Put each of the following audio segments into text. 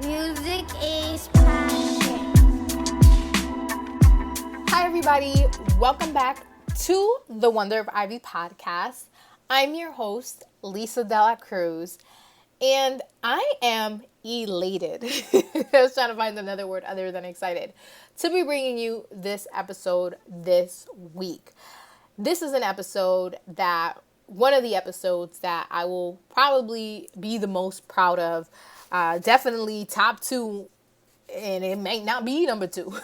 Music is passion. Hi, everybody. Welcome back to the Wonder of Ivy podcast. I'm your host, Lisa Dela Cruz, and I am elated. I was trying to find another word other than excited to be bringing you this episode this week. This is an episode that one of the episodes that I will probably be the most proud of. Definitely top 2, and it may not be number 2.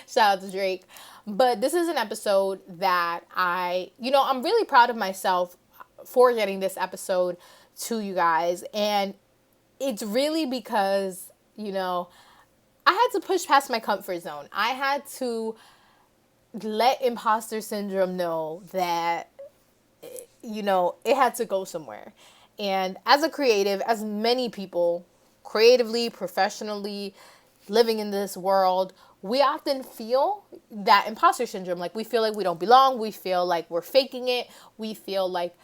Shout out to Drake. But this is an episode that I'm really proud of myself for getting this episode to you guys. And it's really because, I had to push past my comfort zone. I had to let imposter syndrome know that, it had to go somewhere. And as a creative, as many people, creatively, professionally, living in this world, we often feel that imposter syndrome. Like, we feel like we don't belong. We feel like we're faking it. We feel like,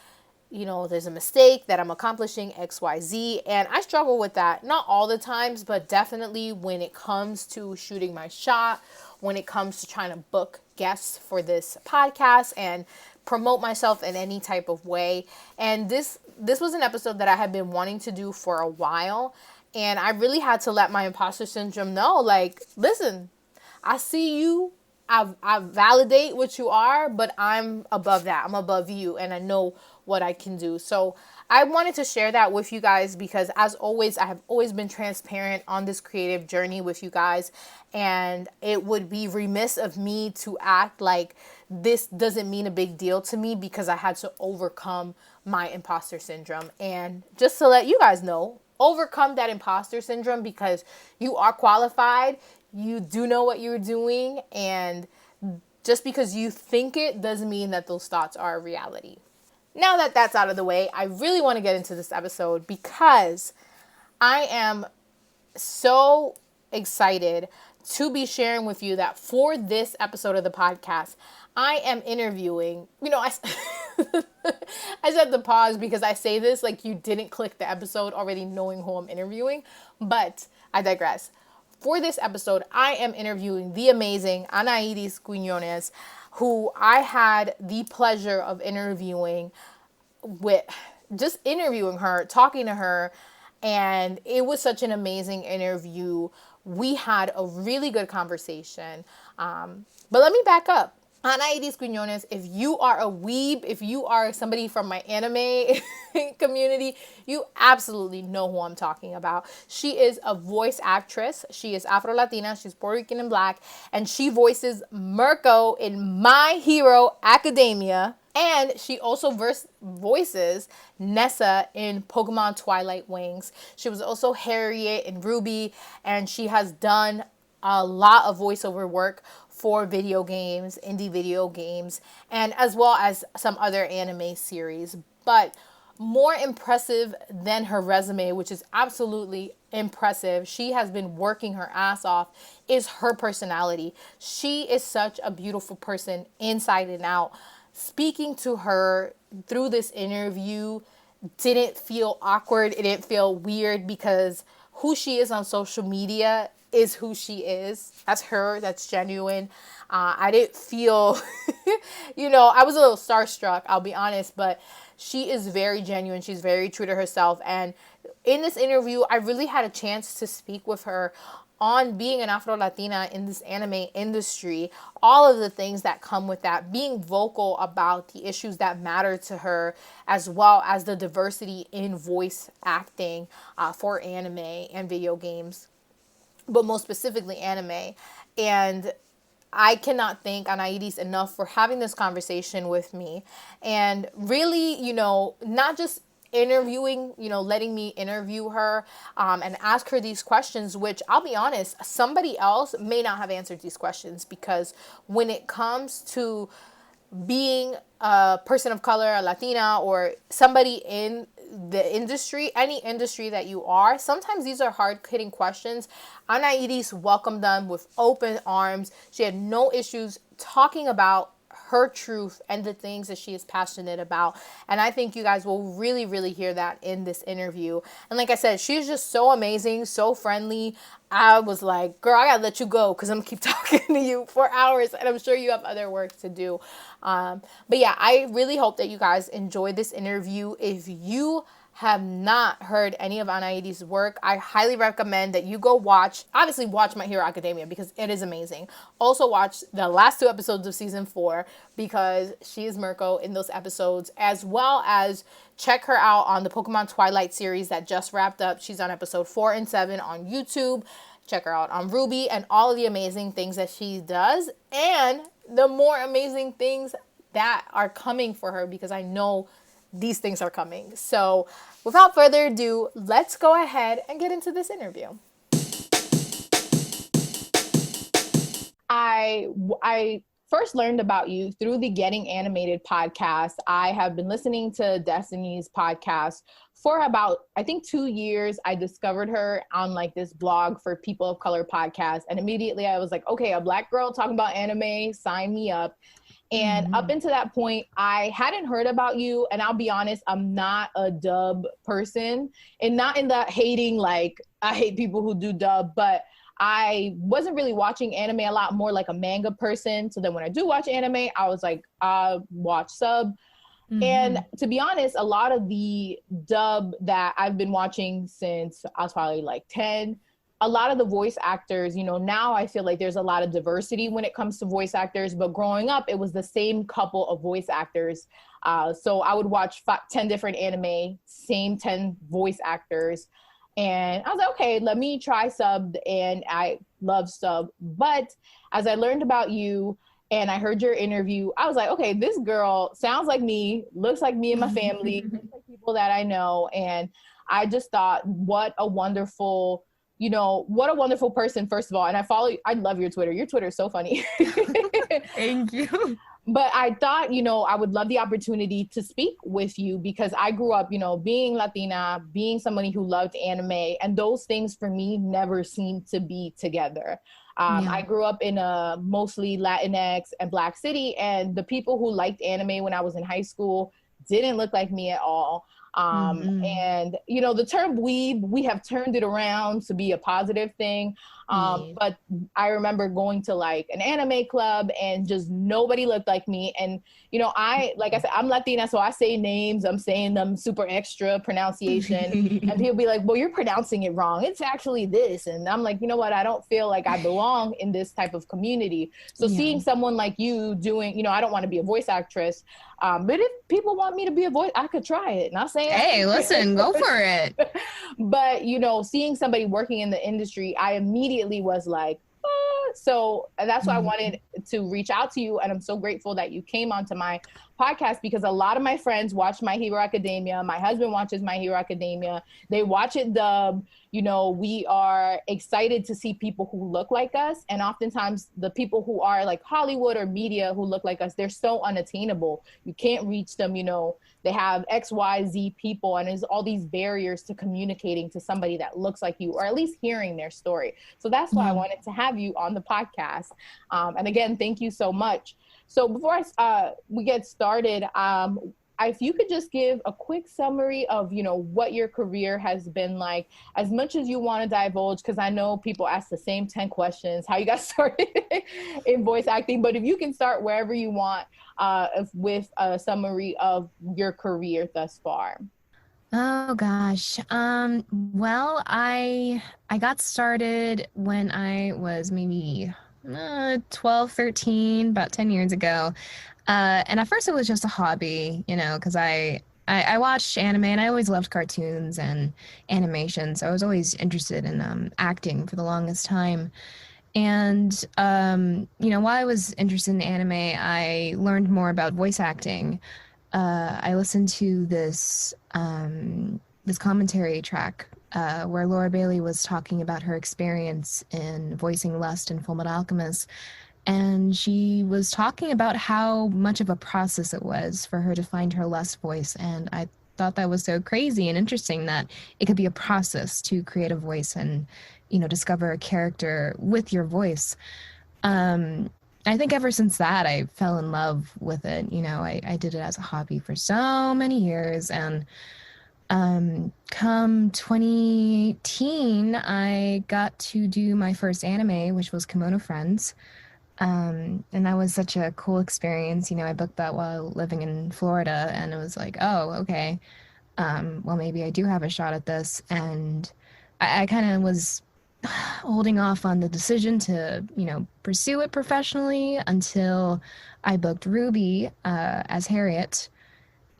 there's a mistake, that I'm accomplishing X, Y, Z. And I struggle with that. Not all the times, but definitely when it comes to shooting my shot, when it comes to trying to book guests for this podcast and promote myself in any type of way. And this was an episode that I had been wanting to do for a while. And I really had to let my imposter syndrome know, like, listen, I see you. I validate what you are, but I'm above that. I'm above you, and I know what I can do. So I wanted to share that with you guys because, as always, I have always been transparent on this creative journey with you guys. And it would be remiss of me to act like this doesn't mean a big deal to me because I had to overcome my imposter syndrome. And just to let you guys know, overcome that imposter syndrome because you are qualified. You do know what you're doing, and just because you think it doesn't mean that those thoughts are a reality. Now that that's out of the way, I really want to get into this episode because I am so excited to be sharing with you that for this episode of the podcast, I am interviewing, I said the pause because I say this like you didn't click the episode already knowing who I'm interviewing, but I digress. For this episode, I am interviewing the amazing Anairis Quinones, who I had the pleasure of interviewing her, talking to her, and it was such an amazing interview. We had a really good conversation. But let me back up. Anairis Quinones, if you are a weeb, if you are somebody from my anime community, you absolutely know who I'm talking about. She is a voice actress. She is Afrolatina. She's Puerto Rican and Black. And she voices Mirko in My Hero Academia. And she also voices Nessa in Pokemon Twilight Wings. She was also Harriet in Ruby. And she has done a lot of voiceover work for video games, indie video games, and as well as some other anime series. But more impressive than her resume, which is absolutely impressive, she has been working her ass off, is her personality. She is such a beautiful person inside and out. Speaking to her through this interview didn't feel awkward. It didn't feel weird because who she is on social media is who she is. That's her. That's genuine. I didn't feel, I was a little starstruck, I'll be honest, but she is very genuine. She's very true to herself. And in this interview, I really had a chance to speak with her on being an Afro-Latina in this anime industry, all of the things that come with that, being vocal about the issues that matter to her, as well as the diversity in voice acting for anime and video games, but most specifically anime. And I cannot thank Anairis enough for having this conversation with me and really, not just interviewing, letting me interview her and ask her these questions, which I'll be honest, somebody else may not have answered these questions, because when it comes to being a person of color, a Latina, or somebody in the industry, any industry that you are, sometimes these are hard-hitting questions. Anairis welcomed them with open arms. She had no issues talking about her truth and the things that she is passionate about. And I think you guys will really, really hear that in this interview. And like I said, she's just so amazing, so friendly. I was like, girl, I gotta let you go because I'm gonna keep talking to you for hours, and I'm sure you have other work to do. But yeah, I really hope that you guys enjoyed this interview. If you have not heard any of Anairis' work, I highly recommend that you go watch My Hero Academia because it is amazing. Also watch the last 2 episodes of season 4 because she is Mirko in those episodes, as well as check her out on the Pokemon Twilight series that just wrapped up. She's on episode 4 and 7 on YouTube. Check her out on Ruby and all of the amazing things that she does and the more amazing things that are coming for her, because I know these things are coming. So without further ado, let's go ahead and get into this interview. I first learned about you through the Getting Animated podcast. I have been listening to Destiny's podcast for about, I think, 2 years. I discovered her on like this blog for People of Color podcast. And immediately I was like, okay, a Black girl talking about anime, sign me up. And up until that point, I hadn't heard about you. And I'll be honest, I'm not a dub person. And not in the hating, like, I hate people who do dub. But I wasn't really watching anime a lot, more like a manga person. So then when I do watch anime, I was like, watch sub. And to be honest, a lot of the dub that I've been watching since I was probably like 10, a lot of the voice actors, you know, now I feel like there's a lot of diversity when it comes to voice actors, but growing up, it was the same couple of voice actors. So I would watch 10 different anime, same 10 voice actors. And I was like, okay, let me try sub. And I love sub. But as I learned about you and I heard your interview, I was like, okay, this girl sounds like me, looks like me and my family, looks like people that I know. And I just thought, what a wonderful person, first of all. And I love your Twitter. Your Twitter is so funny. Thank you. But I thought, you know, I would love the opportunity to speak with you because I grew up, you know, being Latina, being somebody who loved anime, and those things for me never seemed to be together. I grew up in a mostly Latinx and Black city, and the people who liked anime when I was in high school didn't look like me at all. And, you know, the term weeb, we have turned it around to be a positive thing. But I remember going to like an anime club and just nobody looked like me. And, you know, like I said, I'm Latina, so I say names, I'm saying them super extra pronunciation and people be like, well, you're pronouncing it wrong. It's actually this. And I'm like, you know what? I don't feel like I belong in this type of community. So seeing someone like you doing, you know, I don't want to be a voice actress. But if people want me to be a voice, I could try it. Not saying, hey, listen, go for it. But, you know, seeing somebody working in the industry, I immediately was like, so that's why I wanted to reach out to you. And I'm so grateful that you came onto my podcast because a lot of my friends watch My Hero Academia. My husband watches My Hero Academia. They watch it dubbed. You know, we are excited to see people who look like us. And oftentimes the people who are like Hollywood or media who look like us, they're so unattainable. You can't reach them, you know. They have X, Y, Z people, and there's all these barriers to communicating to somebody that looks like you, or at least hearing their story. So that's why I wanted to have you on the podcast. And again, thank you so much. So before we get started, if you could just give a quick summary of, you know, what your career has been like, as much as you want to divulge, because I know people ask the same 10 questions, how you got started in voice acting, but if you can start wherever you want with a summary of your career thus far. Oh gosh. Well, I got started when I was maybe 12, 13, about 10 years ago. And at first it was just a hobby, you know, because I watched anime and I always loved cartoons and animation. So I was always interested in acting for the longest time. And, you know, while I was interested in anime, I learned more about voice acting. I listened to this commentary track where Laura Bailey was talking about her experience in voicing Lust in Fullmetal Alchemist. And she was talking about how much of a process it was for her to find her Lust voice. And I thought that was so crazy and interesting that it could be a process to create a voice and, you know, discover a character with your voice. I think ever since that, I fell in love with it. You know, I did it as a hobby for so many years. And come 2018, I got to do my first anime, which was Kimono Friends. And that was such a cool experience. You know, I booked that while living in Florida, and it was like, oh, okay. Well, maybe I do have a shot at this. And I kind of was holding off on the decision to, you know, pursue it professionally until I booked Ruby as Harriet.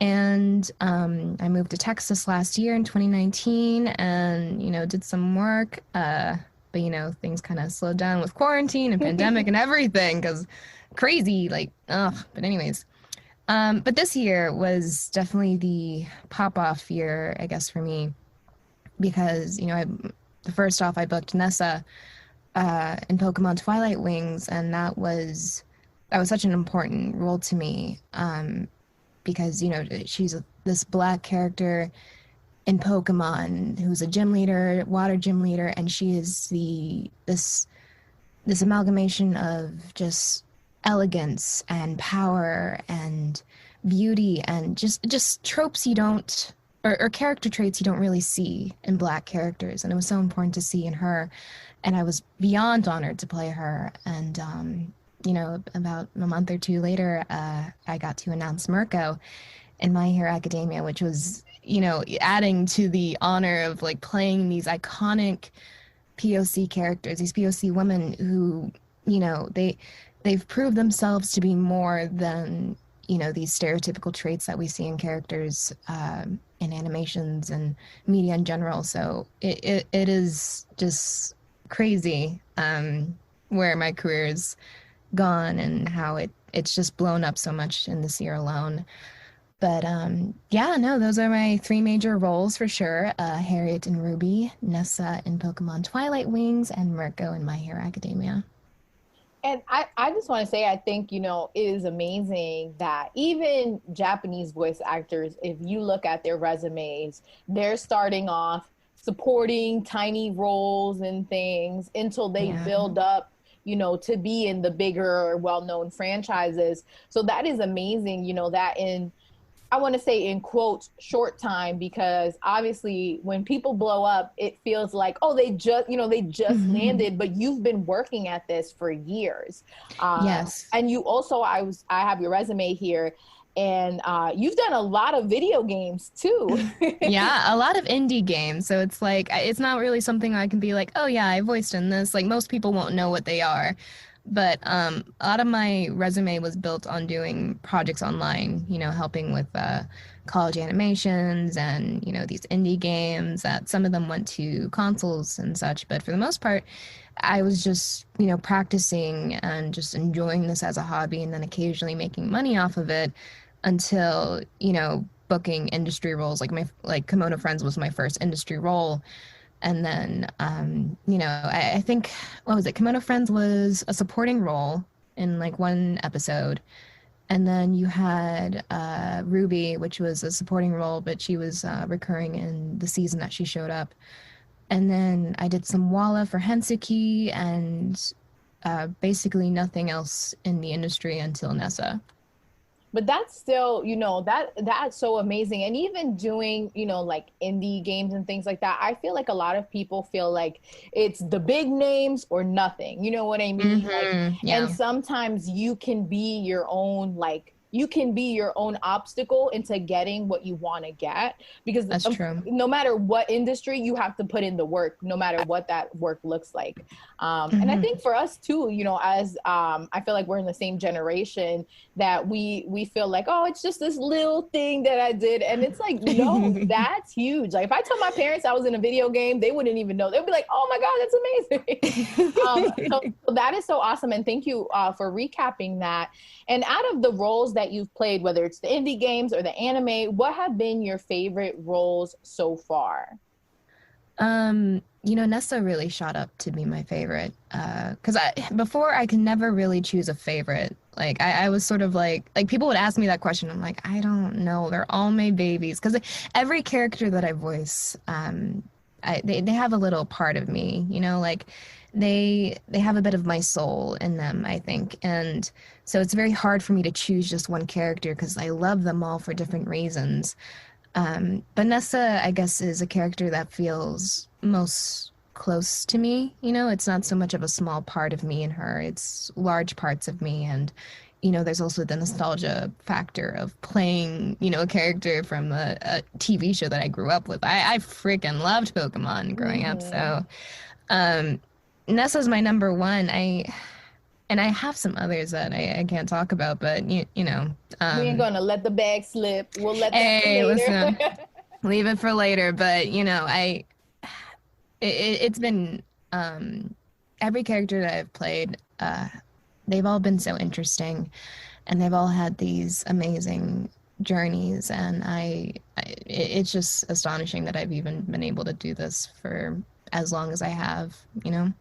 And I moved to Texas last year in 2019 and, you know, did some work. But, you know, things kind of slowed down with quarantine and pandemic and everything because crazy, like, ugh. But anyways, but this year was definitely the pop-off year, I guess, for me because, you know, first off, I booked Nessa in Pokemon Twilight Wings, and that was such an important role to me because, you know, she's this Black character in Pokemon who's a gym leader, water gym leader, and she is this amalgamation of just elegance and power and beauty and just tropes you don't or character traits you don't really see in Black characters. And it was so important to see in her. And I was beyond honored to play her. And, you know, about a month or two later, I got to announce Mirko in My Hero Academia, which was, you know, adding to the honor of like playing these iconic POC characters, these POC women who, you know, they've proved themselves to be more than, you know, these stereotypical traits that we see in characters in animations and media in general. So it is just crazy where my career's gone and how it's just blown up so much in this year alone. But yeah, no, those are my three major roles for sure. Harriet and Ruby, Nessa in Pokemon Twilight Wings, and Mirko in My Hero Academia. And I just want to say, I think, you know, it is amazing that even Japanese voice actors, if you look at their resumes, they're starting off supporting tiny roles and things until they build up, you know, to be in the bigger, well-known franchises. So that is amazing, you know, that in, I want to say in quotes, short time, because obviously when people blow up, it feels like, oh, they just landed, but you've been working at this for years. Yes. And you also, I have your resume here, and you've done a lot of video games too. Yeah, a lot of indie games. So it's like, it's not really something I can be like, oh yeah, I voiced in this. Like most people won't know what they are. But a lot of my resume was built on doing projects online, you know, helping with college animations and, you know, these indie games that some of them went to consoles and such. But for the most part, I was just, you know, practicing and just enjoying this as a hobby and then occasionally making money off of it until, you know, booking industry roles. Like Kimono Friends was my first industry role. And then, you know, I think, what was it? Kimono Friends was a supporting role in like one episode. And then you had Ruby, which was a supporting role, but she was recurring in the season that she showed up. And then I did some Walla for Hensuki and basically nothing else in the industry until Nessa. But that's still, you know, that's so amazing. And even doing, you know, like indie games and things like that, I feel like a lot of people feel like it's the big names or nothing. You know what I mean? Mm-hmm. Like, and sometimes you can be your own, like, you can be your own obstacle into getting what you want to get, because that's true. No matter what industry, you have to put in the work, no matter what that work looks like. And I think for us too, you know, as I feel like we're in the same generation, that we feel like, oh, it's just this little thing that I did. And it's like, no, that's huge. Like if I told my parents I was in a video game, they wouldn't even know. They'd be like, oh my God, that's amazing. So that is so awesome. And thank you for recapping that. And out of the roles that you've played, whether it's the indie games or the anime, what have been your favorite roles so far? You know, Nessa really shot up to be my favorite. Because before I could never really choose a favorite. Like I was sort of like people would ask me that question. I'm like, I don't know. They're all my babies. Because every character that I voice, they have a little part of me, you know, like they have a bit of my soul in them, I think. And so it's very hard for me to choose just one character because I love them all for different reasons. But Nessa, I guess, is a character that feels most close to me. You know, it's not so much of a small part of me and her, it's large parts of me. And, you know, there's also the nostalgia factor of playing, you know, a character from a TV show that I grew up with. I freaking loved Pokemon growing up. So Nessa's my number one. And I have some others that I can't talk about, but you know. We ain't gonna let the bag slip. We'll let that Hey, later. listen, leave it for later. But you know, it's been every character that I've played. They've all been so interesting, and they've all had these amazing journeys. And it's just astonishing that I've even been able to do this for as long as I have. You know.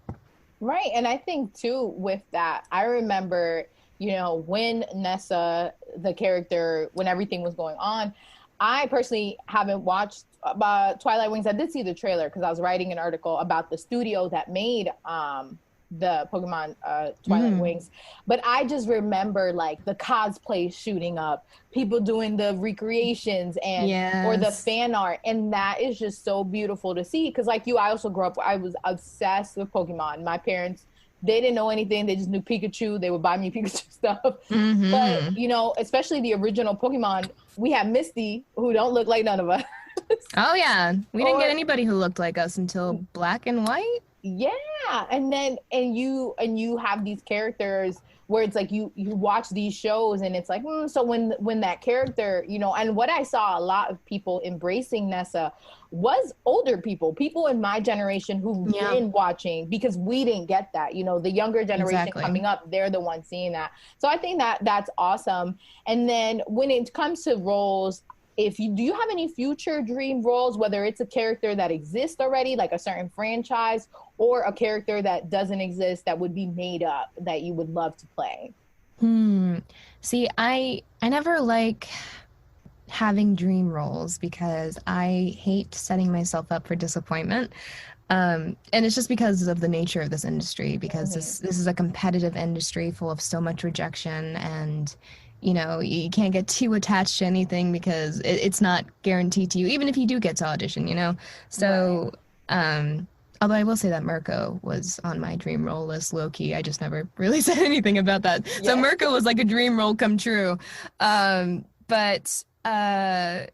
Right. And I think, too, with that, I remember, you know, when Nessa, the character, when everything was going on, I personally haven't watched Twilight Wings. I did see the trailer because I was writing an article about the studio that made the Pokemon Twilight Wings. But I just remember, like, the cosplay shooting up, people doing the recreations and or the fan art. And that is just so beautiful to see. Because like you, I also grew up, I was obsessed with Pokemon. My parents, they didn't know anything. They just knew Pikachu. They would buy me Pikachu stuff. But, you know, especially the original Pokemon, we had Misty, who don't look like none of us. Oh, yeah. We didn't get anybody who looked like us until Black and White. Yeah. And then, and you have these characters where it's like you watch these shows and it's like, so when that character, you know, and what I saw a lot of people embracing Nessa was older people in my generation who've been watching, because we didn't get that, you know, the younger generation coming up, they're the ones seeing that. So I think that that's awesome. And then when it comes to roles, do you have any future dream roles, whether it's a character that exists already, like a certain franchise, or a character that doesn't exist that would be made up that you would love to play? See, I never like having dream roles because I hate setting myself up for disappointment. And it's just because of the nature of this industry, because this is a competitive industry full of so much rejection, and you know, you can't get too attached to anything because it's not guaranteed to you, even if you do get to audition, you know? So, although I will say that Mirko was on my dream role list, low-key. I just never really said anything about that. Yeah. So Mirko was like a dream role come true. But I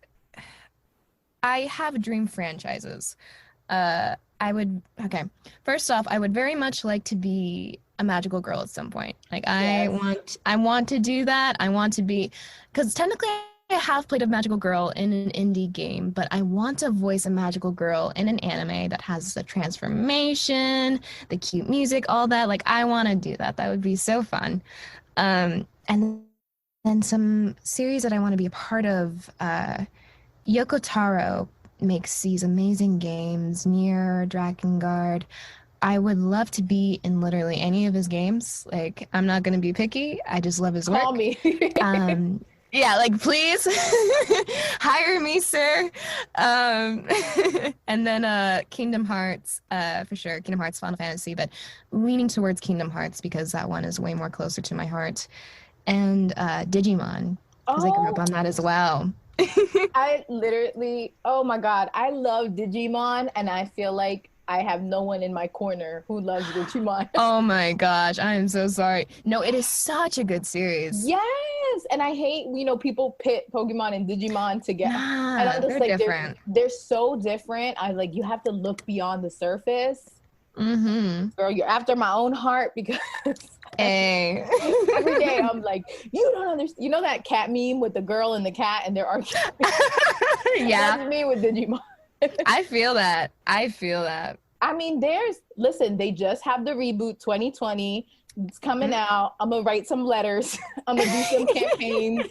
have dream franchises. First off, I would very much like to be a magical girl at some point. Like I want to do that. I want to be, because technically I have played a magical girl in an indie game, but I want to voice a magical girl in an anime that has the transformation, the cute music, all that. Like I want to do that. That would be so fun. And then some series that I want to be a part of, Yoko Taro makes these amazing games, Nier, Drakengard. I would love to be in literally any of his games. Like, I'm not going to be picky. I just love his work. Call me. Yeah, like, please hire me, sir. And then Kingdom Hearts, for sure. Kingdom Hearts, Final Fantasy, but leaning towards Kingdom Hearts because that one is way more closer to my heart. And Digimon, because I grew up on that as well. I literally, oh my God, I love Digimon, and I feel like I have no one in my corner who loves Digimon. Oh my gosh, I am so sorry. No, it is such a good series. Yes, and I hate, you know, people pit Pokemon and Digimon together. Nah, and I'm just they're like, different. They're so different. I like, you have to look beyond the surface. Girl, you're after my own heart because hey. every day I'm like, you don't understand. You know that cat meme with the girl and the cat and they're arguing? Yeah. That's me with Digimon. I feel that. I mean, they just have the reboot 2020. It's coming out. I'm going to write some letters. I'm going to do some campaigns.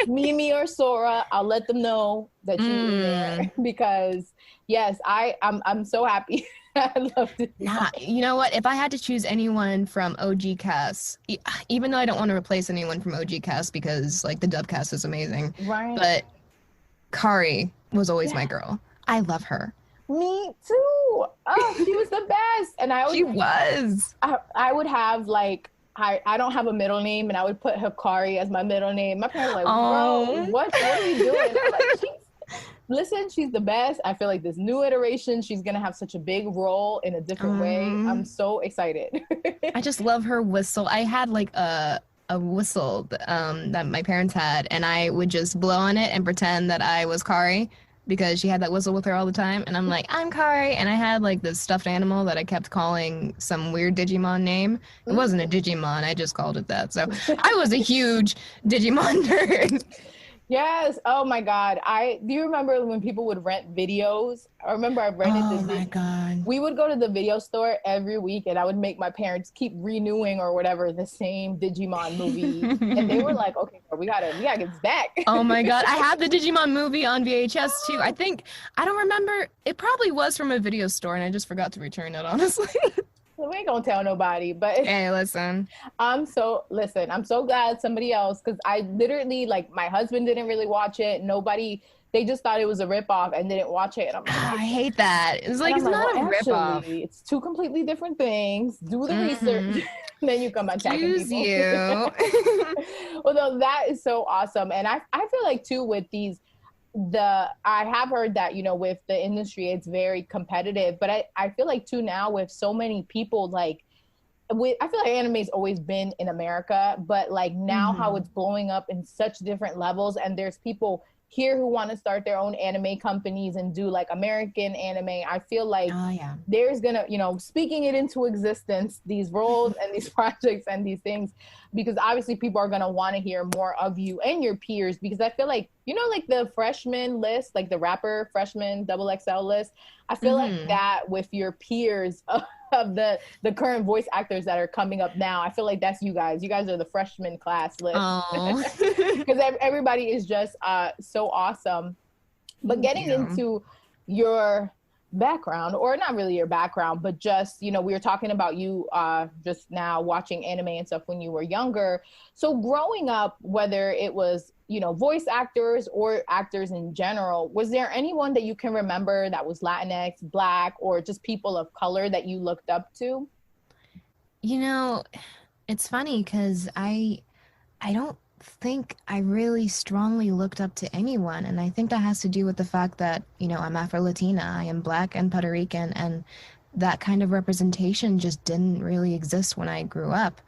Mimi or Sora, I'll let them know that you were there. Because, yes, I'm so happy. I love it. Nah, you know what? If I had to choose anyone from OG cast, even though I don't want to replace anyone from OG cast because, like, the dub cast is amazing. Right. But Kari was always my girl. I love her. Me too. Oh, she was the best. And She was. I would have like, I don't have a middle name, and I would put Hikari as my middle name. My parents were like, bro, what are you doing? I'm like, listen, she's the best. I feel like this new iteration, she's going to have such a big role in a different way. I'm so excited. I just love her whistle. I had like a whistle that my parents had, and I would just blow on it and pretend that I was Kari because she had that whistle with her all the time. And I'm like, I'm Kari. And I had like this stuffed animal that I kept calling some weird Digimon name. It wasn't a Digimon. I just called it that. So I was a huge Digimon nerd. Yes. Oh my God. Do you remember when people would rent videos? I remember I rented this. Oh my God. We would go to the video store every week, and I would make my parents keep renewing or whatever the same Digimon movie. And they were like, okay, we gotta get this back. Oh my God. I had the Digimon movie on VHS too. I don't remember. It probably was from a video store, and I just forgot to return it, honestly. We ain't gonna tell nobody, but hey, listen. I'm so glad somebody else, because I literally, like, my husband didn't really watch it. Nobody, they just thought it was a ripoff and didn't watch it. And I'm like, I hate that. It's like, it's not a ripoff. It's two completely different things. Do the research, then you come attacking people. You. Although that is so awesome. And I feel like too with these, I have heard that, you know, with the industry, it's very competitive, but I feel like too now with so many people, like, I feel like anime's always been in America, but like now how it's blowing up in such different levels, and there's people here who want to start their own anime companies and do like American anime. I feel like there's gonna, you know, speaking it into existence, these roles and these projects and these things, because obviously people are gonna want to hear more of you and your peers, because I feel like, you know, like the freshman list, like the rapper freshman XXL list, I feel like that with your peers of the current voice actors that are coming up now, I feel like that's you guys. You guys are the freshman class list. Because everybody is just so awesome. But getting into your background, or not really your background, but just, you know, we were talking about you just now watching anime and stuff when you were younger. So growing up, whether it was, you know, voice actors or actors in general, was there anyone that you can remember that was Latinx, Black, or just people of color that you looked up to? You know, it's funny because I don't think I really strongly looked up to anyone, and I think that has to do with the fact that, you know, I'm Afrolatina, I am Black and Puerto Rican, and that kind of representation just didn't really exist when I grew up.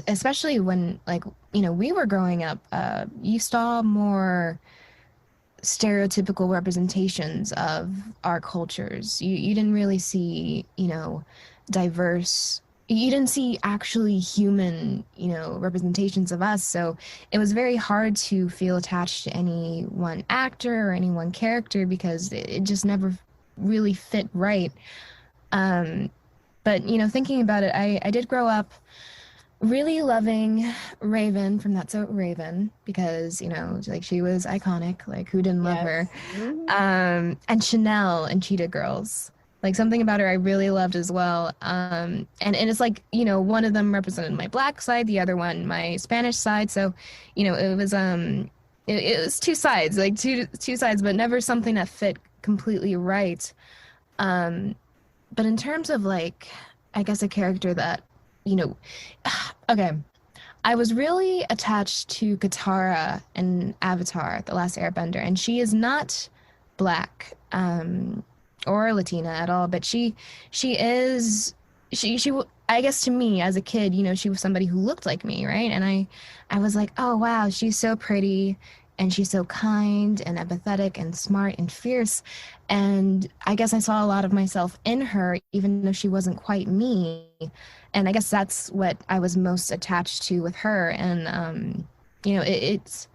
Especially when, like, you know, we were growing up, you saw more stereotypical representations of our cultures. You didn't really see, you know, diverse, you didn't see actually human, you know, representations of us. So it was very hard to feel attached to any one actor or any one character because it just never really fit right. But, you know, thinking about it, I did grow up really loving Raven from That's So Raven because, you know, like she was iconic. Like, who didn't love her? And Chanel and Cheetah Girls. Like, something about her I really loved as well. And it's like, you know, one of them represented my Black side, the other one my Spanish side. So, you know, it was it was two sides, like two sides, but never something that fit completely right. But in terms of, like, I guess a character that, you know, okay, I was really attached to Katara in Avatar, The Last Airbender, and she is not Black or Latina at all, but she I guess to me as a kid, you know, she was somebody who looked like me, right? And I was like, oh wow, she's so pretty and she's so kind and empathetic and smart and fierce. And I guess I saw a lot of myself in her, even though she wasn't quite me. And I guess that's what I was most attached to with her. And, you know, it's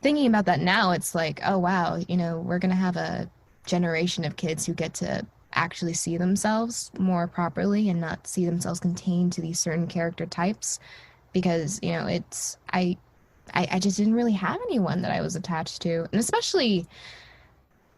thinking about that now, it's like, oh, wow, you know, we're going to have a generation of kids who get to actually see themselves more properly and not see themselves contained to these certain character types. Because, you know, I just didn't really have anyone that I was attached to. And especially,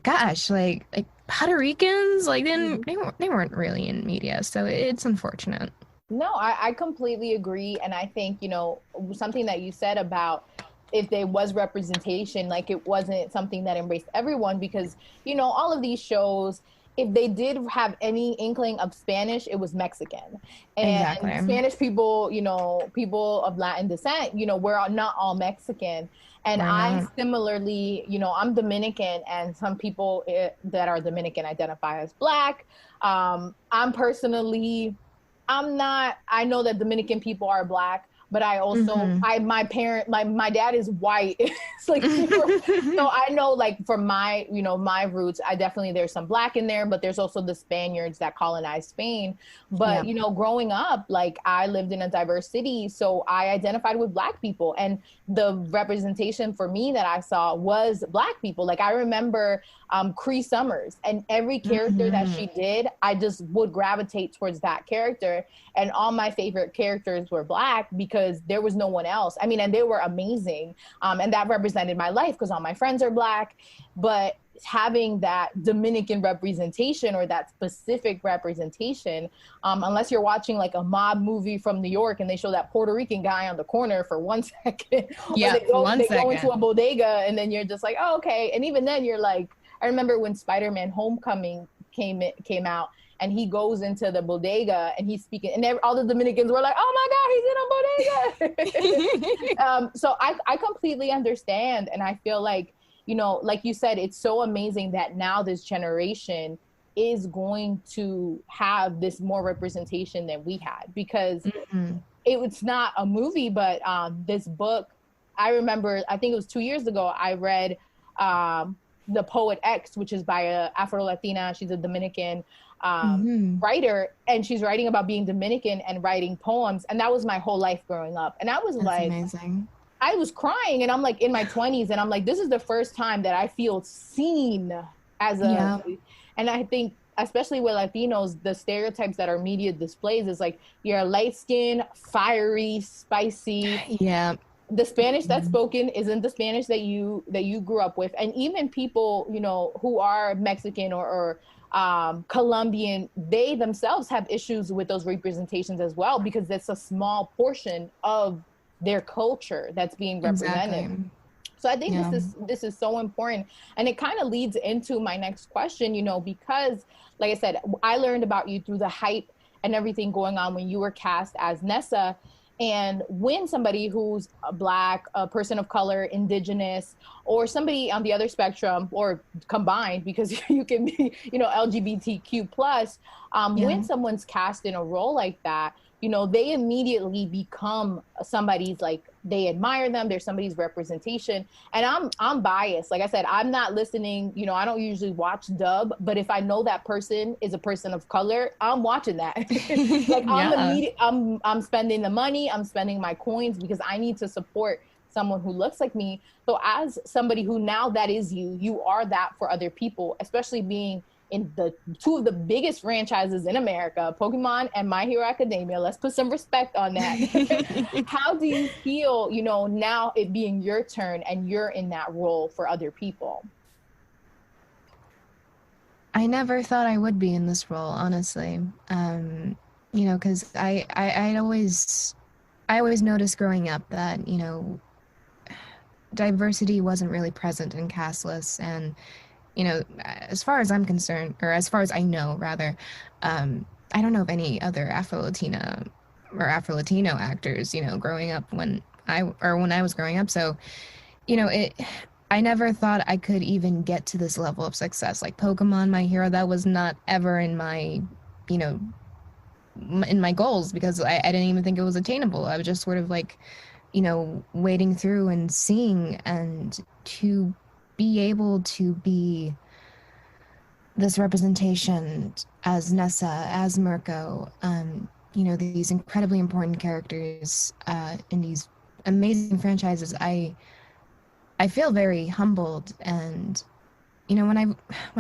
gosh, like Puerto Ricans, like they weren't really in media. So it's unfortunate. No, I completely agree. And I think, you know, something that you said about if there was representation, like it wasn't something that embraced everyone because, you know, all of these shows, if they did have any inkling of Spanish, it was Mexican. And Exactly. Spanish people, you know, people of Latin descent, you know, we're not all Mexican. And We're I not. similarly, you know, I'm Dominican, and some people that are Dominican identify as Black. I'm personally, I'm not, I know that Dominican people are Black, but I also, my dad is white. It's like super, so I know, like, from my, you know, my roots, I definitely, there's some Black in there, but there's also the Spaniards that colonized Spain. But, Yep. you know, growing up, like, I lived in a diverse city, so I identified with Black people. And the representation for me that I saw was Black people. Like, I remember Cree Summers, and every character that she did, I just would gravitate towards that character. And all my favorite characters were Black because there was no one else. I mean, and they were amazing. And that represented my life because all my friends are Black. But having that Dominican representation, or that specific representation, unless you're watching like a mob movie from New York and they show that Puerto Rican guy on the corner for 1 second, Yeah, or they go into a bodega, and then you're just like, oh, okay. And even then you're like, I remember when Spider-Man Homecoming came out, and he goes into the bodega and he's speaking, and all the Dominicans were like, oh my God, he's in a bodega. So I completely understand. And I feel like, you know, like you said, it's so amazing that now this generation is going to have this more representation than we had, because it's not a movie, but this book, I remember, I think it was 2 years ago, I read The Poet X, which is by a Afrolatina. She's a Dominican writer, and she's writing about being Dominican and writing poems. And that was my whole life growing up. And I was Amazing. I was crying, and I'm like in my 20s, and I'm like, this is the first time that I feel seen as and I think, especially with Latinos, the stereotypes that our media displays is like, you're light skinned, fiery, spicy. Yeah. The Spanish that's spoken isn't the Spanish that you grew up with. And even people, you know, who are Mexican or Colombian, they themselves have issues with those representations as well, because that's a small portion of their culture that's being represented. Exactly. So I think this is so important. And it kind of leads into my next question, you know, because like I said, I learned about you through the hype and everything going on when you were cast as Nessa. And when somebody who's a Black, a person of color, Indigenous, or somebody on the other spectrum, or combined, because you can be, you know, LGBTQ plus, when someone's cast in a role like that, you know, they immediately become somebody's, like, they admire them. They're somebody's representation. And I'm biased. Like I said, I'm not listening. You know, I don't usually watch dub, but if I know that person is a person of color, I'm watching that. Like, I'm spending the money. I'm spending my coins because I need to support someone who looks like me. So as somebody who, now that is you are that for other people, especially being in the two of the biggest franchises in America, Pokemon and My Hero Academia. Let's put some respect on that. How do you feel, you know, now it being your turn and you're in that role for other people? I never thought I would be in this role, honestly. You know, because I always noticed growing up that, you know, diversity wasn't really present in cast lists. And you know, as far as I'm concerned, or as far as I know, rather, I don't know of any other Afro-Latina or Afro-Latino actors, you know, growing up when I was growing up. So, you know, I never thought I could even get to this level of success. Like Pokemon, My Hero, that was not ever in my, you know, in my goals, because I didn't even think it was attainable. I was just sort of like, you know, wading through and seeing, and to be able to be this representation as Nessa, as Mirko, you know, these incredibly important characters in these amazing franchises, I feel very humbled. And you know, when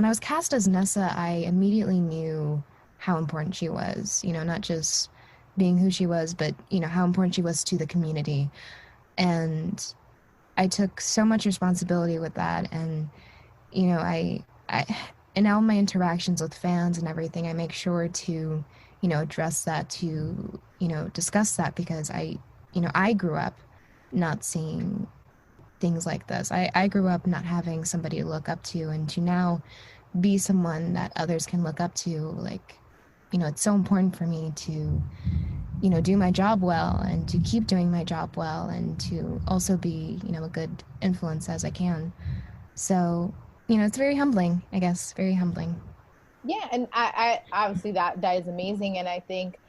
I was cast as Nessa, I immediately knew how important she was. You know, not just being who she was, but you know how important she was to the community. And I took so much responsibility with that. And, you know, I in all my interactions with fans and everything, I make sure to, you know, address that, to, you know, discuss that, because I grew up not seeing things like this. I grew up not having somebody to look up to, and to now be someone that others can look up to. Like, it's so important for me to, do my job well and to keep doing my job well and to also be, a good influence as I can. So, it's very humbling, I guess, very humbling. Yeah, and I obviously that is amazing, and I think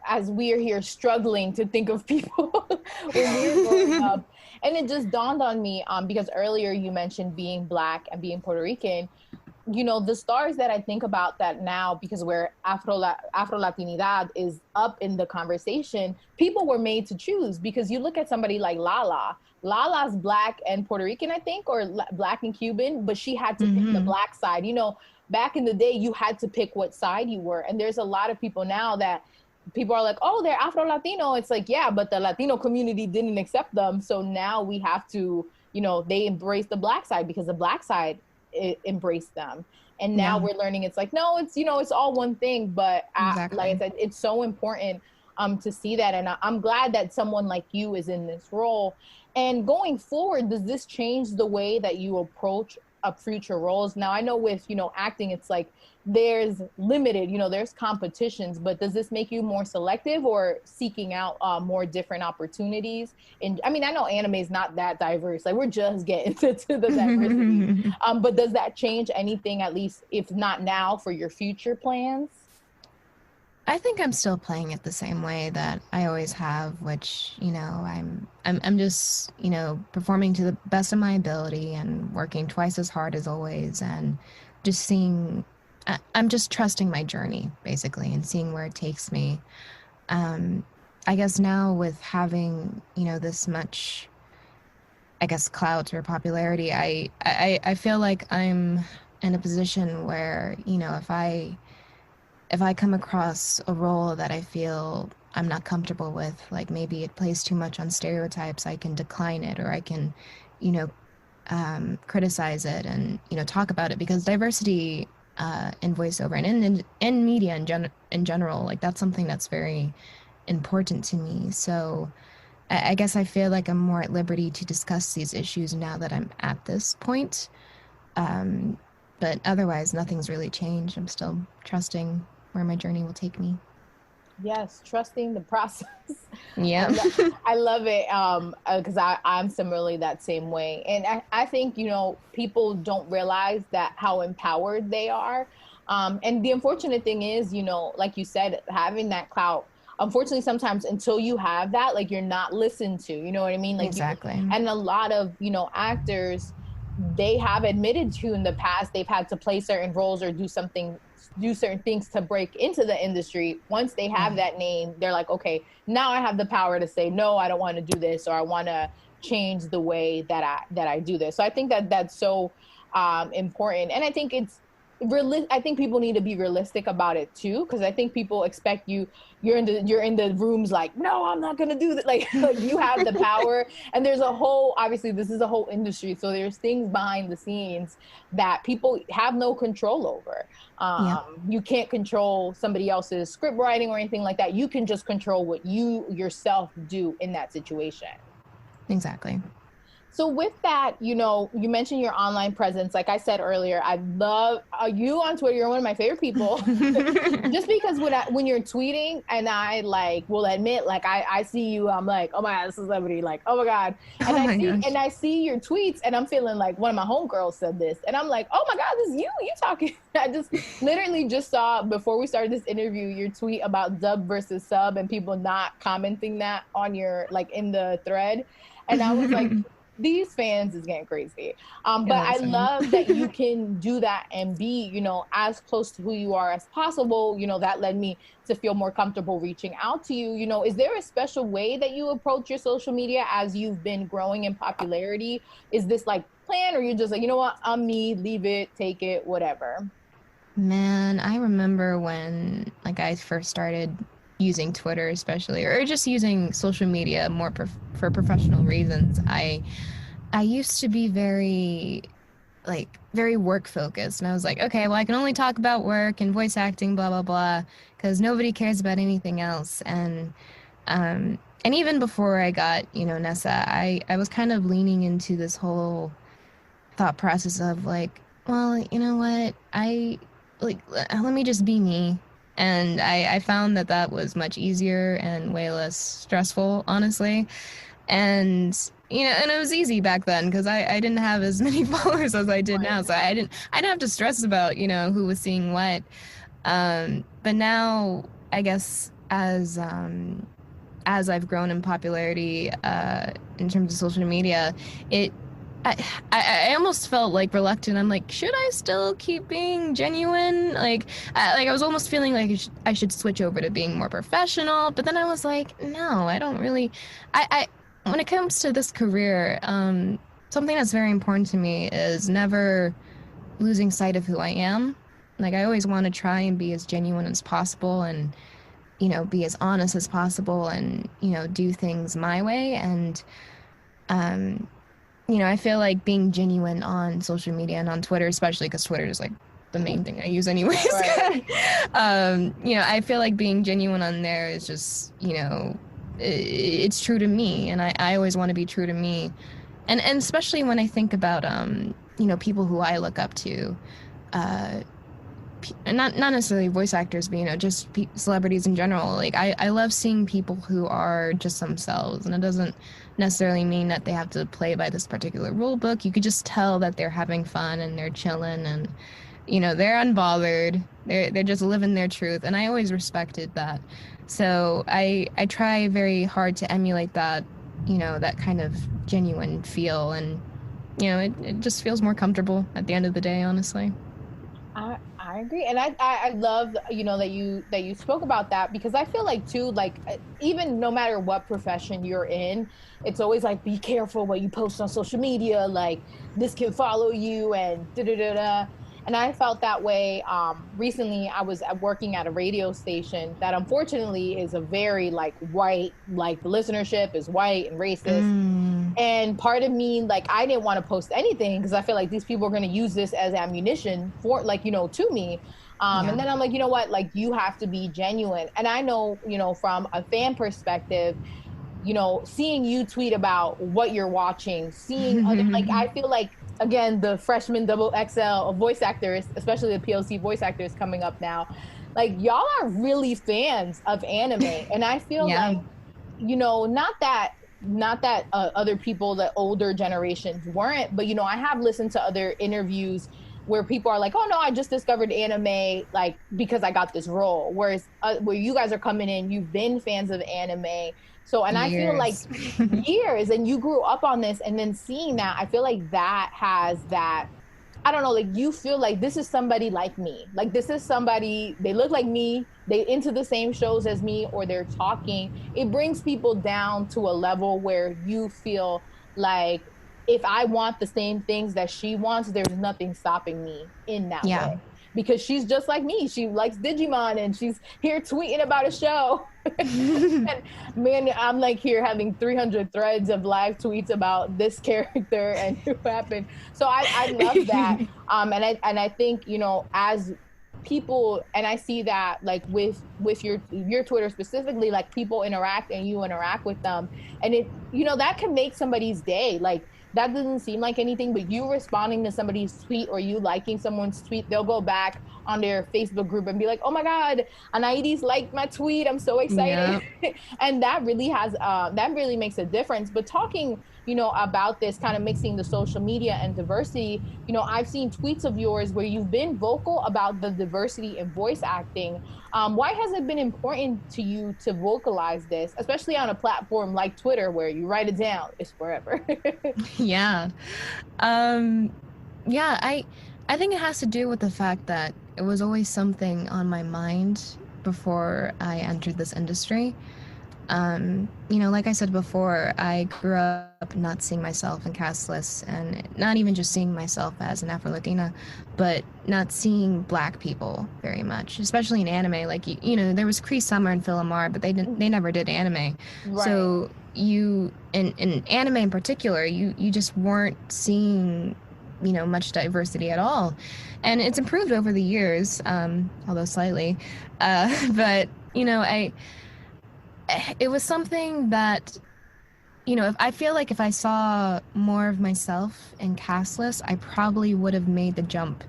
as we are here struggling to think of people when we were growing up, and it just dawned on me because earlier you mentioned being Black and being Puerto Rican. The stars that I think about that now, because where Afrolatinidad is up in the conversation, people were made to choose, because you look at somebody like Lala. Lala's Black and Puerto Rican, I think, or Black and Cuban, but she had to pick the Black side. Back in the day, you had to pick what side you were. And there's a lot of people now that people are like, oh, they're Afro-Latino. It's like, yeah, but the Latino community didn't accept them. So now we have to, they embrace the Black side because the Black side embraced them. And now we're learning it's like, no, it's, it's all one thing. But exactly. like I said, it's so important to see that. And I'm glad that someone like you is in this role. And going forward, does this change the way that you approach future roles? Now, I know with, acting, it's like there's limited, there's competitions, but does this make you more selective or seeking out more different opportunities? And I mean, I know anime is not that diverse. Like, we're just getting to the diversity. But does that change anything, at least if not now, for your future plans? I think I'm still playing it the same way that I always have, which, I'm just, performing to the best of my ability and working twice as hard as always, and just I'm just trusting my journey, basically, and seeing where it takes me. I guess now with having, this much, I guess, clout or popularity, I feel like I'm in a position where, if I come across a role that I feel I'm not comfortable with, like maybe it plays too much on stereotypes, I can decline it, or I can, criticize it and, talk about it, because diversity in voiceover and in media in general, like that's something that's very important to me. So I guess I feel like I'm more at liberty to discuss these issues now that I'm at this point. But otherwise, nothing's really changed. I'm still trusting where my journey will take me. Yes, trusting the process. Yeah. I love it because I'm similarly that same way. And I think, people don't realize that how empowered they are. And the unfortunate thing is, like you said, having that clout, unfortunately, sometimes until you have that, like, you're not listened to, you know what I mean? Like, exactly. And a lot of, actors, they have admitted to in the past, they've had to play certain roles or do certain things to break into the industry. Once they have that name, they're like, okay, now I have the power to say, no, I don't want to do this, or I want to change the way that I do this. So I think that that's so important. And I think I think people need to be realistic about it too, because I think people expect you're in the rooms like, no, I'm not gonna do that. Like you have the power, and there's obviously this is a whole industry, so there's things behind the scenes that people have no control over. You can't control somebody else's script writing or anything like that. You can just control what you yourself do in that situation. Exactly. So with that, you mentioned your online presence. Like I said earlier, I love you on Twitter. You're one of my favorite people. Just because when you're tweeting, and I will admit, I see you, I'm like, oh my God, this is somebody, like, oh my God. And I see your tweets, and I'm feeling like one of my homegirls said this, and I'm like, oh my God, this is you talking. I just literally just saw, before we started this interview, your tweet about dub versus sub and people not commenting that on your, in the thread. And I was like, these fans is getting crazy. But I love that you can do that and be, as close to who you are as possible. That led me to feel more comfortable reaching out to you. Is there a special way that you approach your social media as you've been growing in popularity? Is this planned, or you're just like, you know what, I'm me, leave it, take it, whatever? Man, I remember when I first started using Twitter, especially, or just using social media more for professional reasons. I used to be very work focused, and I was like, okay, well, I can only talk about work and voice acting, blah blah blah, because nobody cares about anything else. And and even before I got, Nessa, I was kind of leaning into this whole thought process of like, well, you know what? Let me just be me. And I found that that was much easier and way less stressful, honestly. And and it was easy back then because I didn't have as many followers as I did now, so I didn't have to stress about who was seeing what. But now I guess as I've grown in popularity in terms of social media, it I almost felt like reluctant. I'm like, should I still keep being genuine? I was almost feeling like I should switch over to being more professional. But then I was like, no, I don't really. When it comes to this career, something that's very important to me is never losing sight of who I am. Like, I always want to try and be as genuine as possible, and be as honest as possible, and do things my way. And I feel like being genuine on social media and on Twitter, especially because Twitter is like the main thing I use anyways. Right. I feel like being genuine on there is just, it's true to me, and I always want to be true to me. And especially when I think about, people who I look up to, not necessarily voice actors, but just celebrities in general. Like I love seeing people who are just themselves, and it doesn't necessarily mean that they have to play by this particular rule book. You could just tell that they're having fun and they're chilling, and they're unbothered. They're just living their truth, and I always respected that. So I try very hard to emulate that, that kind of genuine feel, and it just feels more comfortable at the end of the day, honestly. I agree, and I love that you spoke about that, because I feel like too, like, even no matter what profession you're in, it's always like, be careful what you post on social media, like this can follow you and da da da da. And I felt that way. Recently, I was working at a radio station that unfortunately is a very like white, like the listenership is white and racist. And part of me, like, I didn't want to post anything because I feel like these people are going to use this as ammunition for, like, to me. And then I'm like, you know what, like, you have to be genuine. And I know, from a fan perspective, seeing you tweet about what you're watching, seeing other, like, I feel like, again, the freshman double XL of voice actors, especially the PLC voice actors coming up now, like, y'all are really fans of anime. And I feel like, not that other people, the older generations weren't, but, I have listened to other interviews where people are like, oh no, I just discovered anime, like, because I got this role. Whereas where you guys are coming in, you've been fans of anime. So, and years. I feel like years, and you grew up on this, and then seeing that, I feel like that has that, I don't know, like, you feel like this is somebody like me. Like, this is somebody, they look like me, they into the same shows as me, or they're talking. It brings people down to a level where you feel like, if I want the same things that she wants, there's nothing stopping me in that way. Because she's just like me. She likes Digimon, and she's here tweeting about a show. And man, I'm like here having 300 threads of live tweets about this character and who happened. So I love that. And I think, as people, and I see that like with your Twitter specifically, like, people interact and you interact with them, and it, that can make somebody's day. Like, that doesn't seem like anything, but you responding to somebody's tweet or you liking someone's tweet, they'll go back on their Facebook group and be like, oh my God, Anairis liked my tweet, I'm so excited. Yep. And that really makes a difference. But talking, about this, kind of mixing the social media and diversity, I've seen tweets of yours where you've been vocal about the diversity in voice acting. Why has it been important to you to vocalize this, especially on a platform like Twitter, where you write it down, it's forever? Yeah. I think it has to do with the fact that it was always something on my mind before I entered this industry. Like I said before, I grew up not seeing myself in cast lists, and not even just seeing myself as an Afrolatina, but not seeing Black people very much, especially in anime. Like, there was Cree Summer and Philomar, but they never did anime. Right. So in anime in particular, you just weren't seeing, much diversity at all. And it's improved over the years, although slightly. But, it was something that, if I feel like if I saw more of myself in castless, I probably would have made the jump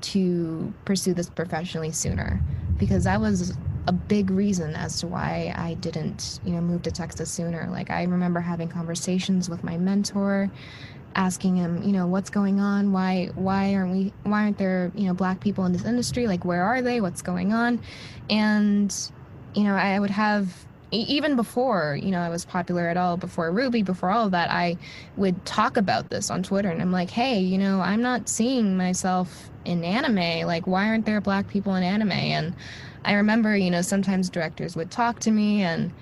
to pursue this professionally sooner, because that was a big reason as to why I didn't, move to Texas sooner. Like, I remember having conversations with my mentor, asking him, what's going on? Why aren't there, black people in this industry? Like, where are they? What's going on? And, I would have, even before, I was popular at all, before Ruby, before all of that, I would talk about this on Twitter, and I'm like, hey, I'm not seeing myself in anime. Like, why aren't there black people in anime? And I remember, sometimes directors would talk to me and,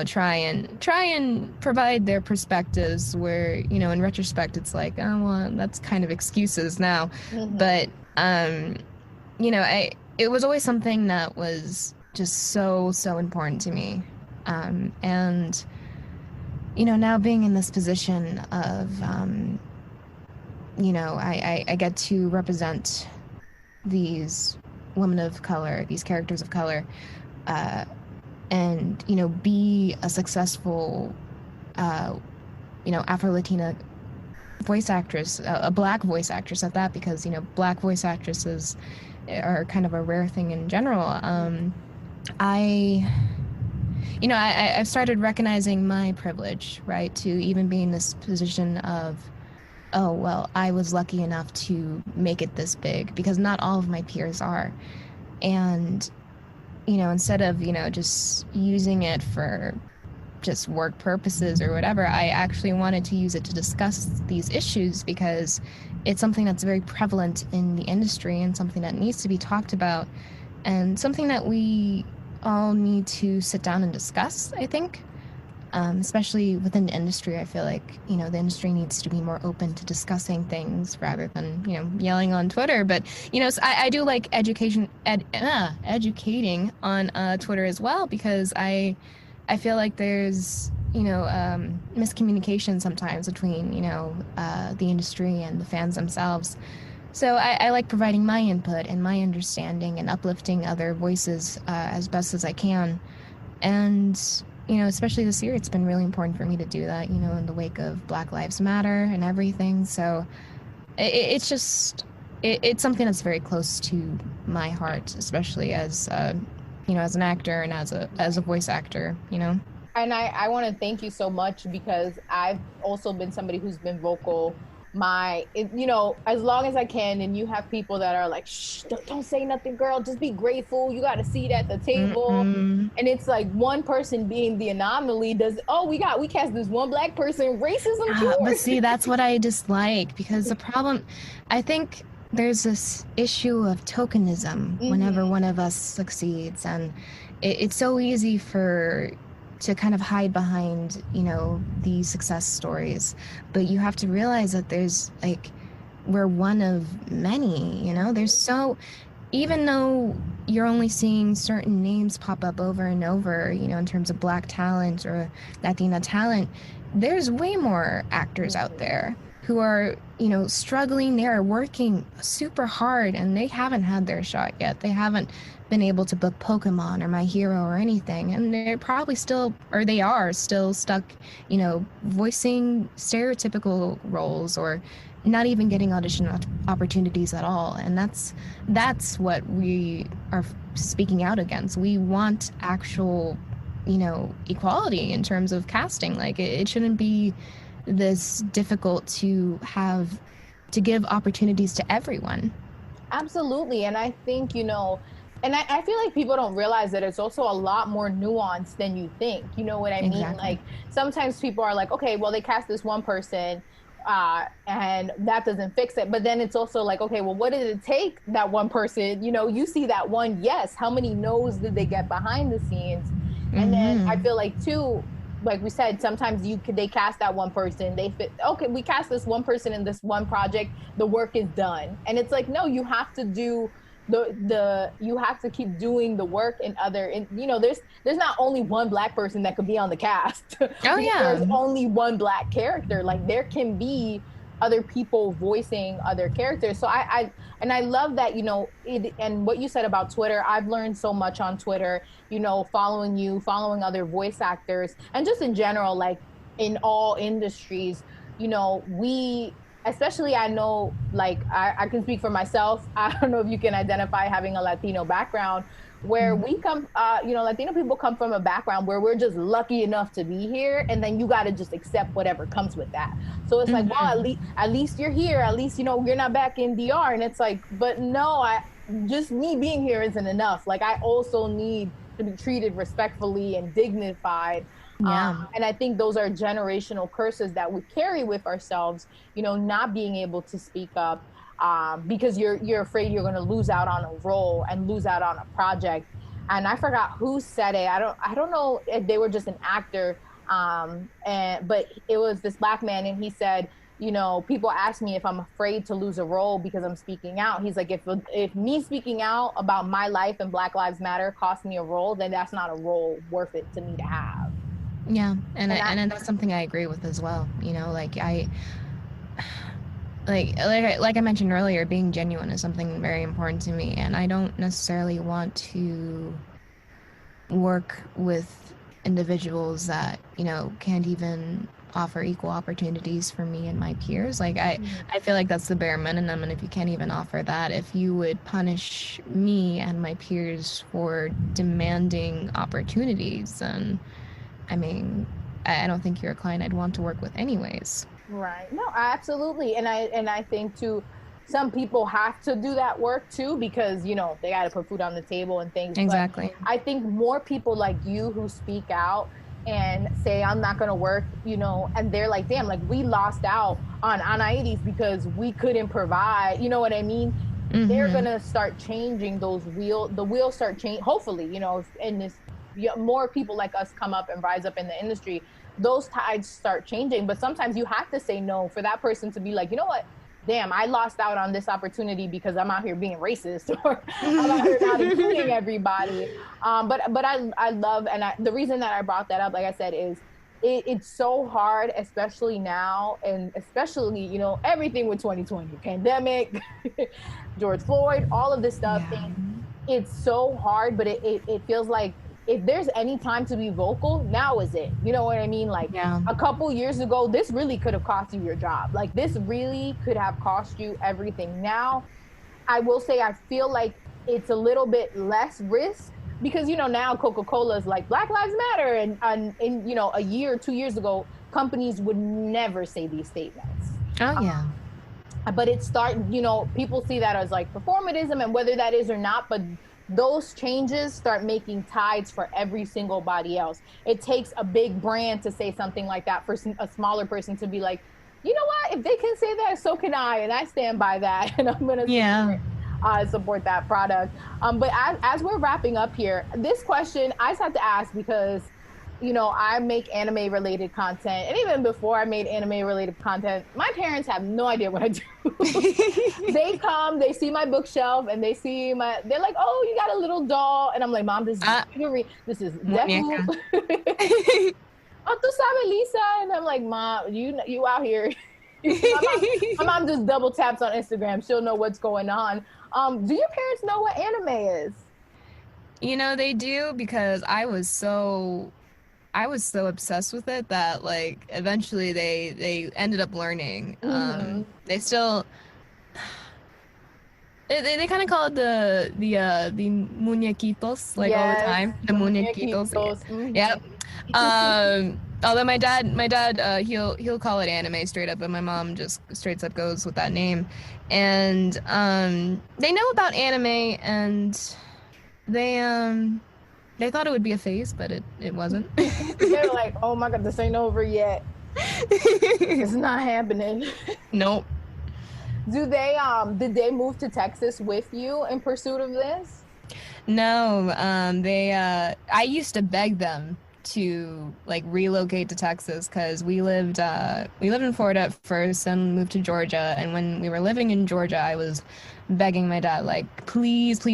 try and provide their perspectives where, in retrospect, it's like, oh, well, that's kind of excuses now. Mm-hmm. But, it was always something that was just so, so important to me. And, now being in this position of, I get to represent these women of color, these characters of color, and, be a successful, Afrolatina voice actress, a black voice actress at that, because, black voice actresses are kind of a rare thing in general. I've started recognizing my privilege, right, to even be in this position of, oh, well, I was lucky enough to make it this big, because not all of my peers are. And, instead of, just using it for just work purposes or whatever, I actually wanted to use it to discuss these issues, because it's something that's very prevalent in the industry and something that needs to be talked about, and something that we all need to sit down and discuss, I think. Especially within the industry, I feel like, the industry needs to be more open to discussing things rather than, yelling on Twitter. But, so I do like educating on Twitter as well, because I feel like there's, miscommunication sometimes between, the industry and the fans themselves. So I like providing my input and my understanding and uplifting other voices as best as I can. And, especially this year, it's been really important for me to do that, in the wake of Black Lives Matter and everything. So it's just, it's something that's very close to my heart, especially as, as an actor and as a voice actor, And I want to thank you so much, because I've also been somebody who's been vocal as long as I can, and you have people that are like, shh, don't say nothing, girl, just be grateful, you got a seat at the table. Mm-hmm. And it's like one person being the anomaly we cast this one black person, racism. But see, that's what I dislike, because the problem, I think there's this issue of tokenism whenever one of us succeeds, and it's so easy to kind of hide behind, these success stories. But you have to realize that we're one of many, even though you're only seeing certain names pop up over and over, in terms of black talent or Latina talent, there's way more actors out there who are, struggling. They are working super hard, and they haven't had their shot yet. They haven't been able to book Pokemon or My Hero or anything, and they're probably they are still stuck, voicing stereotypical roles, or not even getting audition opportunities at all. And that's what we are speaking out against. We want actual, equality in terms of casting. Like, it shouldn't be this difficult to give opportunities to everyone. Absolutely. And I think, and I feel like people don't realize that it's also a lot more nuanced than you think. You know what I mean? Exactly. Like, sometimes people are like, okay, well, they cast this one person, and that doesn't fix it. But then it's also like, okay, well, what did it take that one person? You see that one yes. How many no's did they get behind the scenes? And then I feel like, too, like we said, sometimes they cast that one person, they fit, okay, we cast this one person in this one project, the work is done. And it's like, no, you have to do you have to keep doing the work in there's not only one black person that could be on the cast. Oh yeah. There's only one black character. Like, there can be other people voicing other characters. So I love that, you know, and what you said about Twitter, I've learned so much on Twitter, you know, following you, following other voice actors, and just in general, like in all industries, you know, especially I know, like, I can speak for myself. I don't know if you can identify having a Latino background, where we come, you know, Latino people come from a background where we're just lucky enough to be here, and then you got to just accept whatever comes with that. So it's like, well, at least you're here. At least, you know, you're not back in DR. And it's like, but no, just me being here isn't enough. Like, I also need to be treated respectfully and dignified. Yeah. And I think those are generational curses that we carry with ourselves, you know, not being able to speak up, because you're afraid you're going to lose out on a role and lose out on a project. And I forgot who said it. I don't know if they were just an actor, but it was this Black man, and he said, you know, people ask me if I'm afraid to lose a role because I'm speaking out. He's like, if me speaking out about my life and Black Lives Matter cost me a role, then that's not a role worth it to me to have. Yeah, and that's something I agree with as well. You know, like I mentioned earlier, being genuine is something very important to me, and I don't necessarily want to work with individuals that, you know, can't even offer equal opportunities for me and my peers. Like I feel like that's the bare minimum, and if you can't even offer that, if you would punish me and my peers for demanding opportunities, then I mean, I don't think you're a client I'd want to work with anyways. Right. No, absolutely. And I think too, some people have to do that work too, because, you know, they got to put food on the table and things. Exactly. But I think more people like you who speak out and say, I'm not going to work, you know, and they're like, damn, like we lost out on Anairis because we couldn't provide, you know what I mean? They're going to start changing the wheels start changing. Hopefully, you know, in this, more people like us come up and rise up in the industry, those tides start changing. But sometimes you have to say no for that person to be like, you know what, damn, I lost out on this opportunity because I'm out here being racist, or I'm out here not including everybody. But I love, and the reason that I brought that up, like I said, is it's so hard, especially now, and especially, you know, everything with 2020, pandemic, George Floyd, all of this stuff. Yeah. It's so hard, but it feels like, if there's any time to be vocal, now is it. You know what I mean? Like, a couple years ago, this really could have cost you your job. Like, this really could have cost you everything. Now, I will say, I feel like it's a little bit less risk, because, you know, now Coca-Cola is like, Black Lives Matter. And you know, a year or 2 years ago, companies would never say these statements. Oh, yeah. But you know, people see that as like performatism, and whether that is or not, but those changes start making tides for every single body else. It takes a big brand to say something like that for a smaller person to be like, you know what, if they can say that, so can I, and I stand by that, and I'm gonna support that product. But as we're wrapping up here, this question I just have to ask, because, you know, I make anime related content, and even before I made anime related content, my parents have no idea what I do. They come, they see my bookshelf, and they're like, oh, you got a little doll, and I'm like, Mom, this is definitely oh, tú sabes, Lisa, and I'm like, Mom, you out here. My mom just double taps on Instagram, she'll know what's going on. Do your parents know what anime is? You know, they do, because I was so obsessed with it that, like, eventually they ended up learning. They still, they kind of call it the muñequitos, like, all the time. The muñequitos. Yep. Although my dad, he'll call it anime straight up, but my mom just straight up goes with that name. And they know about anime, and they thought it would be a phase, but it wasn't. They're like, oh my God, this ain't over yet. It's not happening. Nope. Did they move to Texas with you in pursuit of this? No, I used to beg them to, like, relocate to Texas, because we lived in Florida at first and moved to Georgia. And when we were living in Georgia, I was begging my dad, like, please,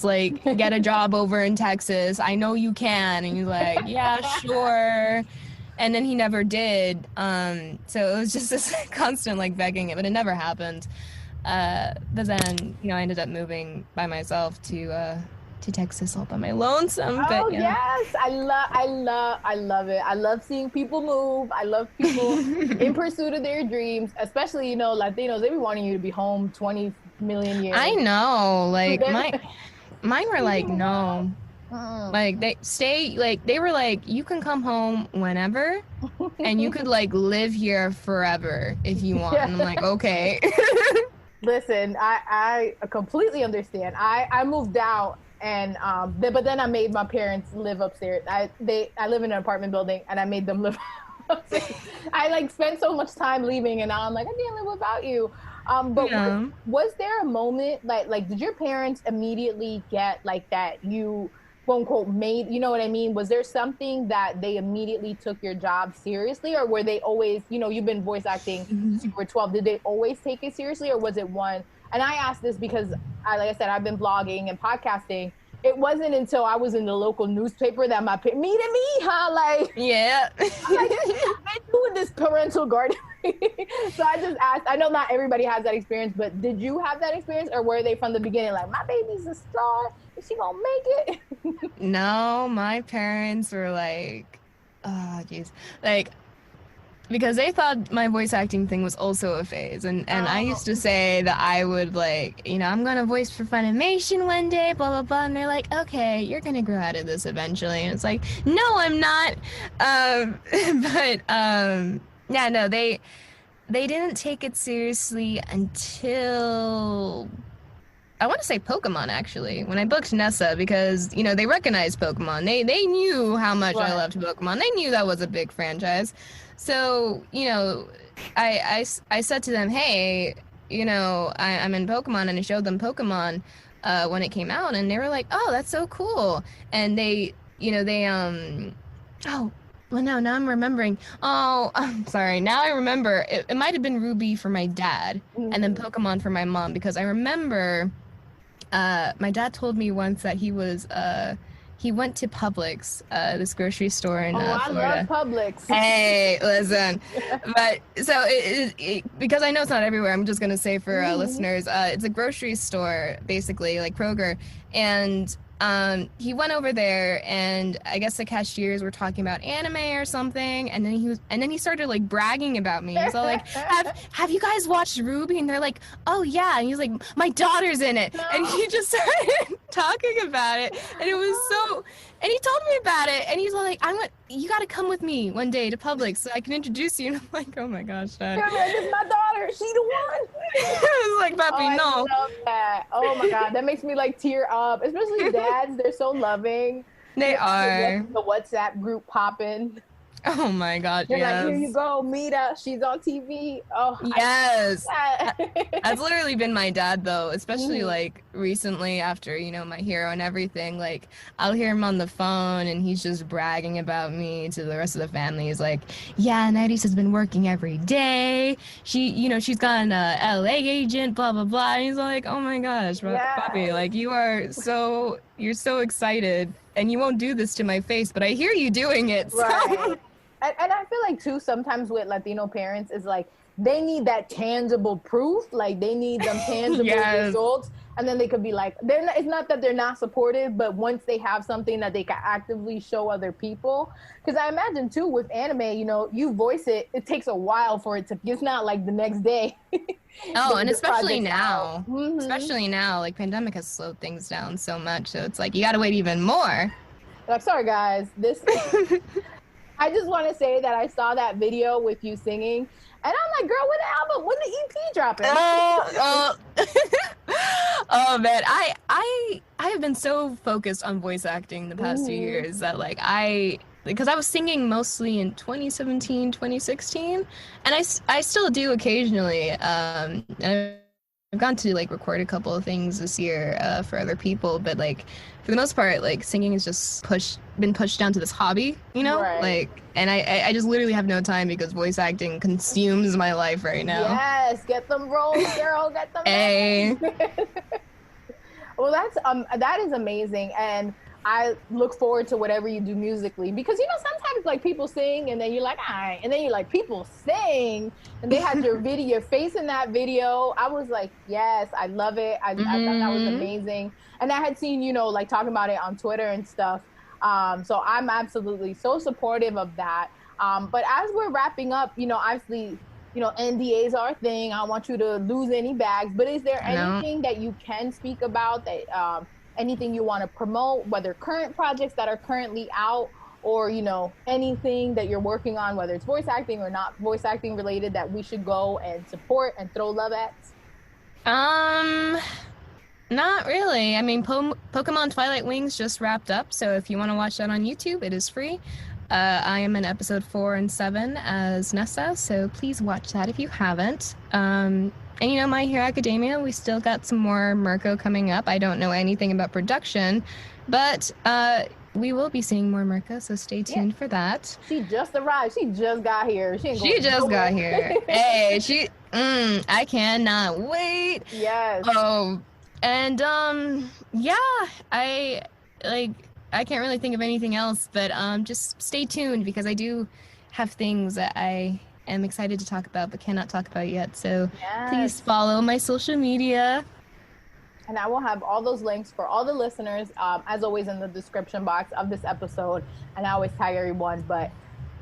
like, get a job over in Texas. I know you can. And he's like, yeah, sure. and then he never did. So it was just this constant like begging it, but it never happened. But then, I ended up moving by myself to Texas all by my lonesome. Oh But yeah. yes, I love it. I love seeing people move. I love people in pursuit of their dreams, especially Latinos. They be wanting you to be home 20 million years. I know, like mine were like, no. Like they were like, you can come home whenever and you could like live here forever if you want. And I'm like, okay. Listen, I completely understand. I moved out and but then I made my parents live upstairs. I live in an apartment building and I made them live upstairs. I like spent so much time leaving and now I'm like, I can't live without you. But Yeah. was there a moment like did your parents immediately get like that you quote unquote made, you know what I mean? Was there something that they immediately took your job seriously, or were they always, you've been voice acting since you were 12, did they always take it seriously, or was it one? And I asked this because like I said, I've been blogging and podcasting. It wasn't until I was in the local newspaper that my parents, me, huh? Like, Yeah. I'm like, I've been doing this parental guard. So I just asked, I know not everybody has that experience, but did you have that experience, or were they from the beginning like, my baby's a star, is she gonna make it? No, my parents were like, oh jeez, like, because they thought my voice acting thing was also a phase, and I used to say that I would like, I'm gonna voice for Funimation one day, blah blah blah, and they're like, okay, you're gonna grow out of this eventually, and it's like, no, I'm not. But yeah, no, they didn't take it seriously until I want to say Pokemon, actually, when I booked Nessa, because, they recognized Pokemon. They knew how much I loved Pokemon. They knew that was a big franchise. So, I said to them, hey, I'm in Pokemon, and I showed them Pokemon when it came out, and they were like, oh, that's so cool. And oh, well, no, now I'm remembering. Oh, I'm sorry. Now I remember. It might have been Ruby for my dad, and then Pokemon for my mom, because I remember my dad told me once that he went to Publix, this grocery store in Florida. I love Publix. Hey, listen. But so because I know it's not everywhere, I'm just gonna say for listeners, it's a grocery store, basically, like Kroger, and he went over there, and I guess the cashiers were talking about anime or something, and then he started like bragging about me. He's all like, have you guys watched Ruby? And they're like, oh yeah. And he's like, my daughter's in it. No. And he just started talking about it, and it was so, and he told me about it, and he's like, you gotta come with me one day to Publix so I can introduce you. And I'm like, oh my gosh, Dad. Yeah, man, this is my daughter. She the one. I was like, Papi, no. I love that. Oh my God, that makes me like tear up. Especially dads, they're so loving. They are. The WhatsApp group popping. Oh my God, They're yes. like, here you go, Mita. She's on TV. Oh, yes. That's literally been my dad, though, especially like recently after, my hero and everything. Like, I'll hear him on the phone and he's just bragging about me to the rest of the family. He's like, yeah, Anairis has been working every day. She's got an LA agent, blah, blah, blah. And he's like, oh my gosh, Papi, like, you're so excited. And you won't do this to my face, but I hear you doing it. So. Right. And I feel like, too, sometimes with Latino parents is like, they need that tangible proof. Like, they need them tangible results. And then they could be like, it's not that they're not supportive, but once they have something that they can actively show other people. Because I imagine, too, with anime, you voice it, it takes a while for it to, it's not like the next day. Oh, and especially now, like, pandemic has slowed things down so much. So it's like, you got to wait even more. Like, sorry, guys, I just want to say that I saw that video with you singing, and I'm like, girl, when the album, when the EP dropping? Oh man, I have been so focused on voice acting the past 2 years that like because I was singing mostly in 2017, 2016, and I still do occasionally. I've gone to like record a couple of things this year for other people, but like for the most part, like singing is just been pushed down to this hobby, Right. Like, and I just literally have no time because voice acting consumes my life right now. Yes, get them rolls, girl, get them. Hey. Well, that is amazing. And I look forward to whatever you do musically, because you know sometimes like people sing and then you're like, all right, and then you're like, people sing, and they had your video, your face in that video. I was like, yes, I love it. I thought that was amazing, and I had seen, you know, like talking about it on Twitter and stuff. So I'm absolutely so supportive of that. But as we're wrapping up, you know, obviously, you know, NDAs are a thing. I don't want you to lose any bags, but is there anything that you can speak about that, anything you want to promote, whether current projects that are currently out, or, you know, anything that you're working on, whether it's voice acting or not voice acting related, that we should go and support and throw love at? Not really. I mean, Pokemon Twilight Wings just wrapped up, so if you want to watch that on YouTube, it is free. I am in episode 4 and 7 as Nessa, so please watch that if you haven't. And you know, My Hero Academia, we still got some more Mirko coming up. I don't know anything about production, but we will be seeing more Mirko, so stay tuned for that. She just arrived. She just got here. She just got here. Hey, I cannot wait. Yes. Oh, and yeah, I can't really think of anything else, but just stay tuned, because I do have things that I am excited to talk about but cannot talk about yet. So please follow my social media. And I will have all those links for all the listeners, as always, in the description box of this episode. And I always tag everyone. But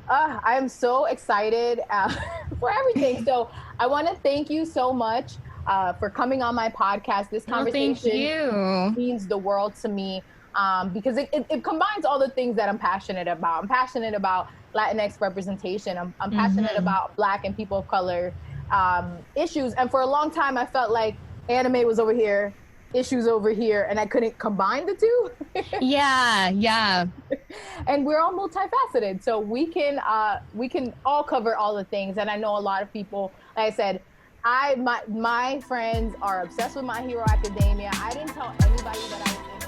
I am so excited for everything. So I want to thank you so much for coming on my podcast. This conversation means the world to me. Because it combines all the things that I'm passionate about. I'm passionate about Latinx representation. I'm passionate about Black and people of color issues. And for a long time, I felt like anime was over here, issues over here, and I couldn't combine the two. Yeah. And we're all multifaceted, so we can all cover all the things. And I know a lot of people, like I said, my friends are obsessed with My Hero Academia. I didn't tell anybody that I was